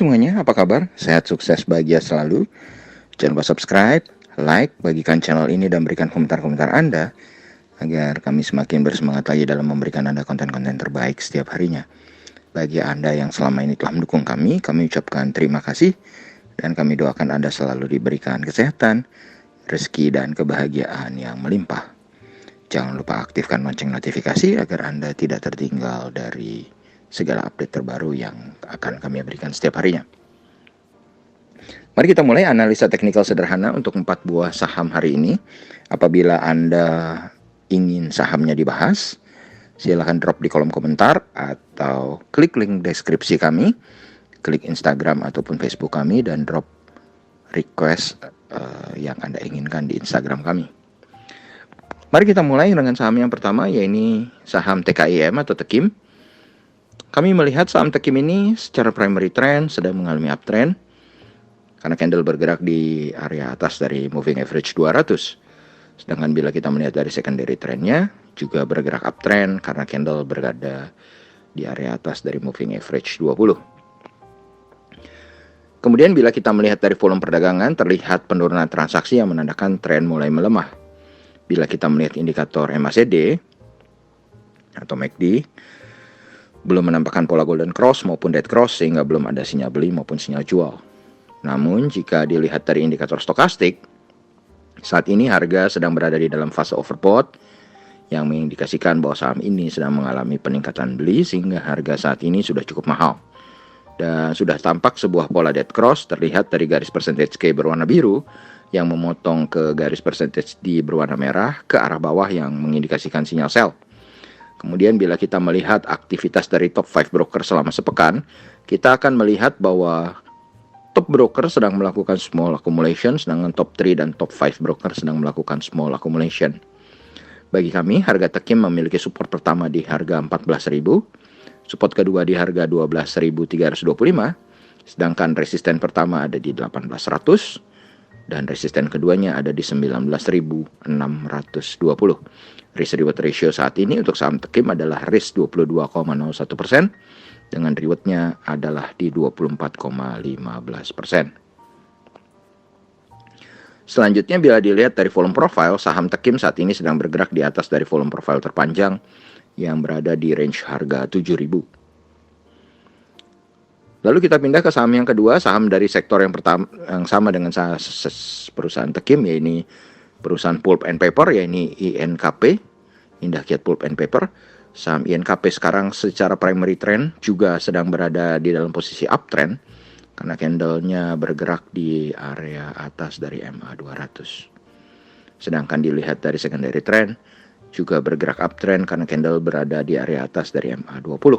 semuanya, apa kabar? Sehat, sukses, bahagia selalu. Jangan lupa subscribe, like, bagikan channel ini dan berikan komentar-komentar Anda agar kami semakin bersemangat lagi dalam memberikan Anda konten-konten terbaik setiap harinya. Bagi Anda yang selama ini telah mendukung kami ucapkan terima kasih dan kami doakan Anda selalu diberikan kesehatan, rezeki, dan kebahagiaan yang melimpah. Jangan lupa aktifkan lonceng notifikasi agar Anda tidak tertinggal dari segala update terbaru yang akan kami berikan setiap harinya. Mari kita mulai analisa teknikal sederhana untuk 4 buah saham hari ini. Apabila Anda ingin sahamnya dibahas, silahkan drop di kolom komentar atau klik link deskripsi kami, klik Instagram ataupun Facebook kami dan drop request yang Anda inginkan di Instagram kami. Mari kita mulai dengan saham yang pertama, yaitu saham TKIM atau Tekim. Kami melihat saham Tekim ini secara primary trend sedang mengalami uptrend karena candle bergerak di area atas dari moving average 200. Sedangkan bila kita melihat dari secondary trendnya juga bergerak uptrend karena candle berada di area atas dari moving average 20. Kemudian bila kita melihat dari volume perdagangan, terlihat penurunan transaksi yang menandakan tren mulai melemah. Bila kita melihat indikator MACD atau MACD, belum menampakkan pola golden cross maupun dead cross sehingga belum ada sinyal beli maupun sinyal jual. Namun jika dilihat dari indikator stokastik, saat ini harga sedang berada di dalam fase overbought yang mengindikasikan bahwa saham ini sedang mengalami peningkatan beli sehingga harga saat ini sudah cukup mahal. Dan sudah tampak sebuah pola dead cross terlihat dari garis percentage K berwarna biru yang memotong ke garis percentage D berwarna merah ke arah bawah yang mengindikasikan sinyal sell. Kemudian bila kita melihat aktivitas dari top 5 broker selama sepekan, kita akan melihat bahwa top broker sedang melakukan small accumulation, sedangkan top 3 dan top 5 broker sedang melakukan small accumulation. Bagi kami, harga Tekim memiliki support pertama di harga 14.000, support kedua di harga 12.325, sedangkan resisten pertama ada di 1800, dan resisten keduanya ada di 19.620. Risk reward ratio saat ini untuk saham Tekim adalah risk 22,01%, dengan rewardnya adalah di 24,15%. Selanjutnya bila dilihat dari volume profile, saham Tekim saat ini sedang bergerak di atas dari volume profile terpanjang yang berada di range harga 7.000. Lalu kita pindah ke saham yang kedua, saham dari sektor yang pertama yang sama dengan perusahaan Tekim, yaitu perusahaan Pulp and Paper, yaitu INKP, Indah Kiat Pulp and Paper. Saham INKP sekarang secara primary trend juga sedang berada di dalam posisi uptrend karena candlenya bergerak di area atas dari MA200. Sedangkan dilihat dari secondary trend juga bergerak uptrend karena candle berada di area atas dari MA20.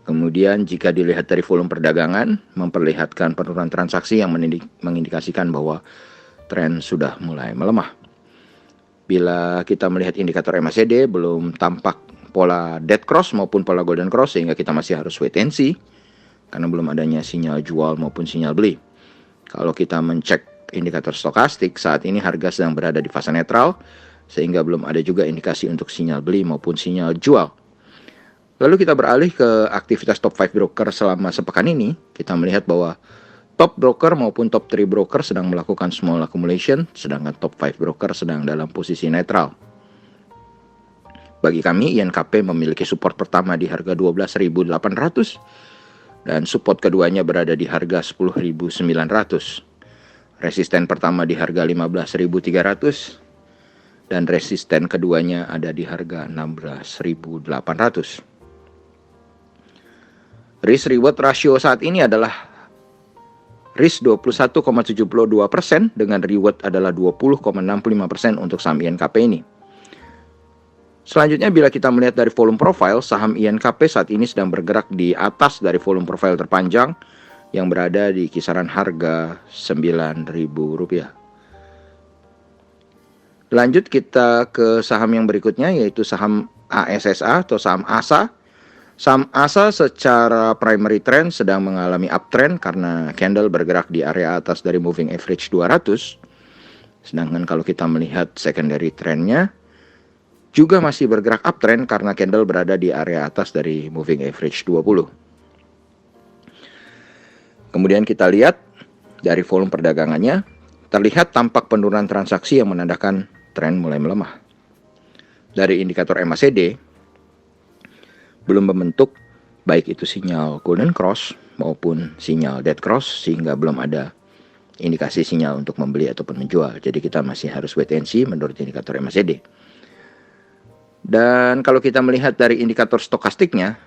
Kemudian jika dilihat dari volume perdagangan, memperlihatkan penurunan transaksi yang mengindikasikan bahwa tren sudah mulai melemah. Bila kita melihat indikator MACD, belum tampak pola dead cross maupun pola golden cross sehingga kita masih harus wait and see karena belum adanya sinyal jual maupun sinyal beli. Kalau kita mencek indikator stokastik, saat ini harga sedang berada di fase netral sehingga belum ada juga indikasi untuk sinyal beli maupun sinyal jual. Lalu kita beralih ke aktivitas top 5 broker selama sepekan ini. Kita melihat bahwa top broker maupun top 3 broker sedang melakukan small accumulation, sedangkan top 5 broker sedang dalam posisi netral. Bagi kami, INKP memiliki support pertama di harga 12.800 dan support keduanya berada di harga 10.900. Resisten pertama di harga 15.300 dan resisten keduanya ada di harga 16.800. Risk reward ratio saat ini adalah risk 21,72% dengan reward adalah 20,65% untuk saham INKP ini. Selanjutnya bila kita melihat dari volume profile, saham INKP saat ini sedang bergerak di atas dari volume profile terpanjang yang berada di kisaran harga Rp9.000. Lanjut kita ke saham yang berikutnya, yaitu saham ASSA atau saham ASA. Saham ASA secara primary trend sedang mengalami uptrend karena candle bergerak di area atas dari moving average 200. Sedangkan kalau kita melihat secondary trendnya juga masih bergerak uptrend karena candle berada di area atas dari moving average 20. Kemudian kita lihat dari volume perdagangannya, terlihat tampak penurunan transaksi yang menandakan tren mulai melemah. Dari indikator MACD, belum membentuk baik itu sinyal golden cross maupun sinyal dead cross, sehingga belum ada indikasi sinyal untuk membeli ataupun menjual. Jadi kita masih harus wait and see menurut indikator MACD. Dan kalau kita melihat dari indikator stokastiknya,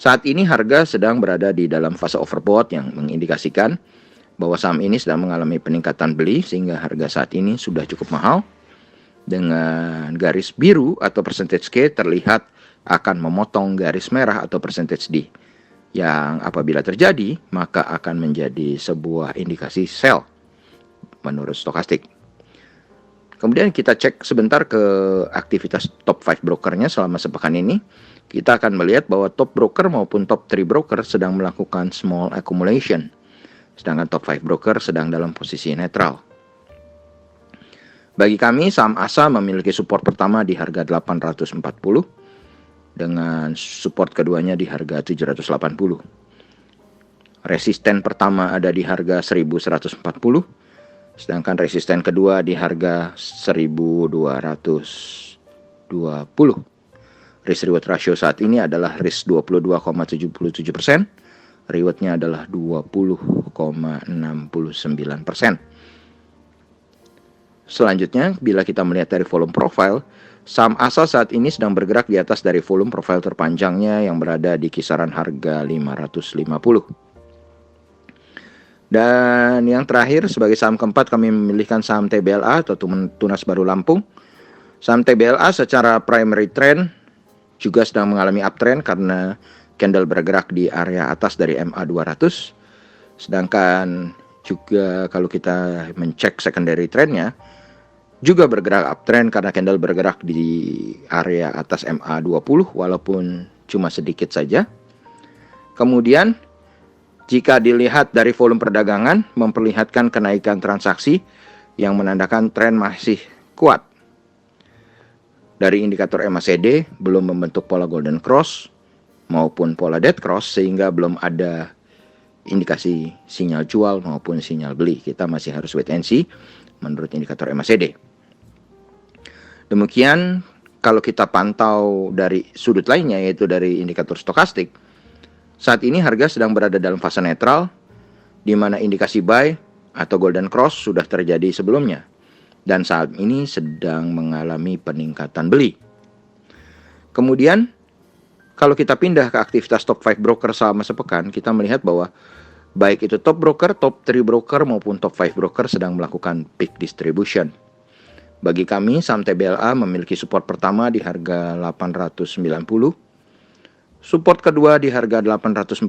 saat ini harga sedang berada di dalam fase overbought yang mengindikasikan bahwa saham ini sedang mengalami peningkatan beli, sehingga harga saat ini sudah cukup mahal. Dengan garis biru atau percentage K terlihat akan memotong garis merah atau percentage D, yang apabila terjadi maka akan menjadi sebuah indikasi sell menurut stokastik. Kemudian kita cek sebentar ke aktivitas top 5 brokernya selama sepekan ini. Kita akan melihat bahwa top broker maupun top 3 broker sedang melakukan small accumulation, sedangkan top 5 broker sedang dalam posisi netral. Bagi kami, saham ASA memiliki support pertama di harga 840 dengan support keduanya di harga 780. Resisten pertama ada di harga 1140, sedangkan resisten kedua di harga 1220. Risk reward ratio saat ini adalah risk 22,77%, rewardnya adalah 20,69%. Selanjutnya, bila kita melihat dari volume profile, saham ASA saat ini sedang bergerak di atas dari volume profile terpanjangnya yang berada di kisaran harga 550. Dan yang terakhir, sebagai saham keempat kami memilihkan saham TBLA atau Tunas Baru Lampung. Saham TBLA secara primary trend juga sedang mengalami uptrend karena candle bergerak di area atas dari MA200. Sedangkan juga kalau kita mencek secondary trendnya juga bergerak uptrend karena candle bergerak di area atas MA20 walaupun cuma sedikit saja. Kemudian jika dilihat dari volume perdagangan memperlihatkan kenaikan transaksi yang menandakan tren masih kuat. Dari indikator MACD belum membentuk pola golden cross maupun pola dead cross, sehingga belum ada indikasi sinyal jual maupun sinyal beli. Kita masih harus wait and see menurut indikator MACD. Demikian kalau kita pantau dari sudut lainnya, yaitu dari indikator stokastik. Saat ini harga sedang berada dalam fase netral, di mana indikasi buy atau golden cross sudah terjadi sebelumnya, dan saat ini sedang mengalami peningkatan beli. Kemudian kalau kita pindah ke aktivitas top 5 broker selama sepekan, kita melihat bahwa baik itu top broker, top 3 broker maupun top 5 broker sedang melakukan peak distribution. Bagi kami, saham TBLA memiliki support pertama di harga 890, support kedua di harga 840,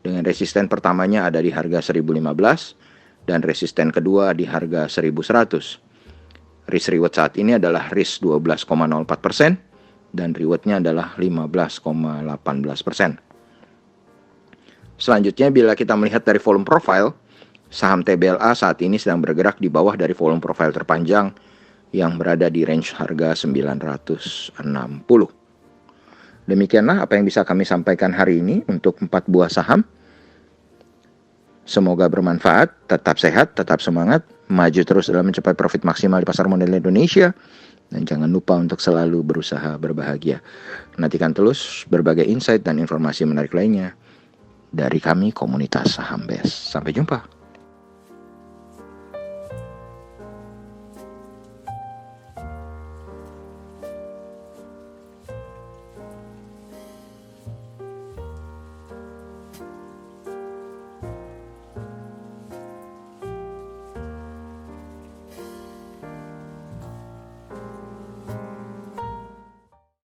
dengan resisten pertamanya ada di harga 1015, dan resisten kedua di harga 1100. Risk reward saat ini adalah risk 12,04% dan rewardnya adalah 15,18%. Selanjutnya, bila kita melihat dari volume profile, saham TBLA saat ini sedang bergerak di bawah dari volume profile terpanjang yang berada di range harga 960. Demikianlah apa yang bisa kami sampaikan hari ini untuk 4 buah saham. Semoga bermanfaat, tetap sehat, tetap semangat, maju terus dalam mencapai profit maksimal di pasar modal Indonesia, dan jangan lupa untuk selalu berusaha berbahagia. Nantikan terus berbagai insight dan informasi menarik lainnya dari kami komunitas Saham Best. Sampai jumpa.